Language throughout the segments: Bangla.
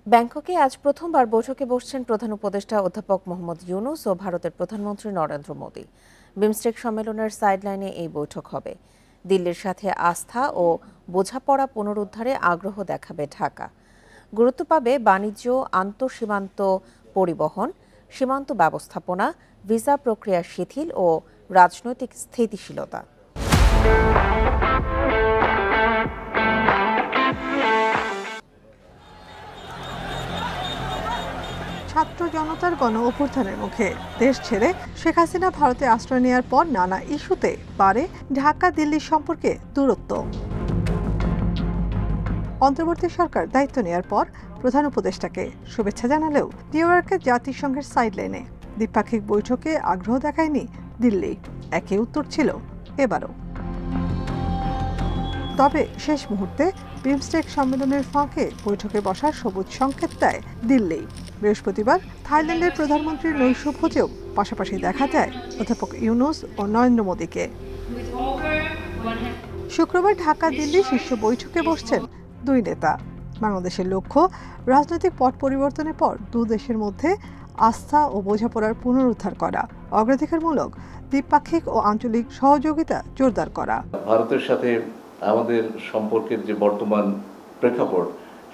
ব্যাংককে আজ প্রথমবার বৈঠকে বসছেন প্রধান উপদেষ্টা অধ্যাপক মোহাম্মদ ইউনূস ও ভারতের প্রধানমন্ত্রী নরেন্দ্র মোদি। বিমস্টেক সম্মেলনের সাইডলাইনে এই বৈঠক হবে। দিল্লির সাথে আস্থা ও বোঝাপড়া পুনরুদ্ধারে আগ্রহ দেখাবে ঢাকা। গুরুত্ব পাবে বাণিজ্য, আন্তঃসীমান্ত পরিবহন, সীমান্ত ব্যবস্থাপনা, ভিসা প্রক্রিয়া শিথিল ও রাজনৈতিক স্থিতিশীলতা। ছাত্র জনতার গণ অভ্যুত্থানের মুখে দেশ ছেড়ে শেখ হাসিনা ভারতে আশ্রয় নেওয়ার পর নানা ইস্যুতে বাড়ে ঢাকা দিল্লির সম্পর্কে দূরত্ব। অন্তর্বর্তী সরকার দায়িত্ব নেওয়ার পর প্রধান উপদেষ্টাকে শুভেচ্ছা জানালেও নিউ ইয়র্কের জাতিসংঘের সাইডলাইনে দ্বিপাক্ষিক বৈঠকে আগ্রহ দেখায়নি দিল্লি। একই উত্তর ছিল এবারও। তবে শেষ মুহূর্তে বিমস্টেক সম্মেলনের ফাঁকে বৈঠকে বসার সবুজ সংকেত দেয় দিল্লি। বৃহস্পতিবার থাইল্যান্ডের প্রধানমন্ত্রীর নৈশ ভোজেও পাশাপাশি দেখা যায় অধ্যাপক ইউনূস ও নরেন্দ্র মোদীকে। শুক্রবার ঢাকা দিল্লি শীর্ষ বৈঠকে বসছেন দুই নেতা। বাংলাদেশের লক্ষ্য রাজনৈতিক পট পরিবর্তনের পর দুই দেশের মধ্যে আস্থা ও বোঝাপড়ার পুনরুদ্ধার করা, অগ্রাধিকারমূলক দ্বিপাক্ষিক ও আঞ্চলিক সহযোগিতা জোরদার করা। ভারতের সাথে আমাদের সম্পর্কের যে বর্তমান প্রেক্ষাপট,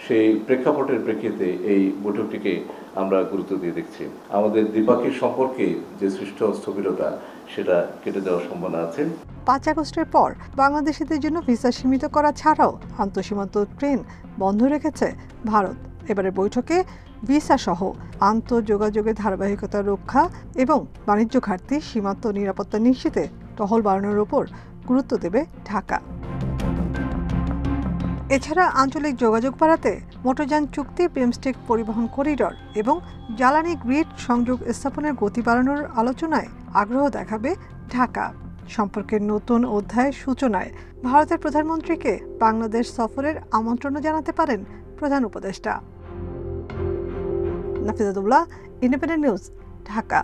সেই প্রেক্ষাপটের প্রেক্ষিতে এই বৈঠকটিকে আমরা গুরুত্ব দিয়ে দেখছি। আমাদের দ্বিপাক্ষিক সম্পর্কে যে সৃষ্ট স্থবিরতা, সেটা কেটে যাওয়ার সম্ভাবনা আছে। 5 আগস্টের পর বাংলাদেশিদের জন্য ভিসা সীমিত করা ছাড়াও আন্তঃসীমান্ত ট্রেন বন্ধ রেখেছে ভারত। এবারের বৈঠকে ভিসা সহ আন্তঃযোগাযোগের ধারাবাহিকতা রক্ষা এবং বাণিজ্য ঘাটতি, সীমান্ত নিরাপত্তা নিশ্চিতে টহল বাড়ানোর উপর গুরুত্ব দেবে ঢাকা। এছাড়া আঞ্চলিক যোগাযোগ বাড়াতে মোটরযান চুক্তি, বিমস্টেক পরিবহন করিডর এবং জ্বালানি গ্রিড সংযোগ স্থাপনের গতি বাড়ানোর আলোচনায় আগ্রহ দেখাবে ঢাকা। সম্পর্কের নতুন অধ্যায়ের সূচনায় ভারতের প্রধানমন্ত্রীকে বাংলাদেশ সফরের আমন্ত্রণও জানাতে পারেন প্রধান উপদেষ্টা। নাফিজাতুল্লাহ, ইন্ডিপেন্ডেন্ট নিউজ, ঢাকা।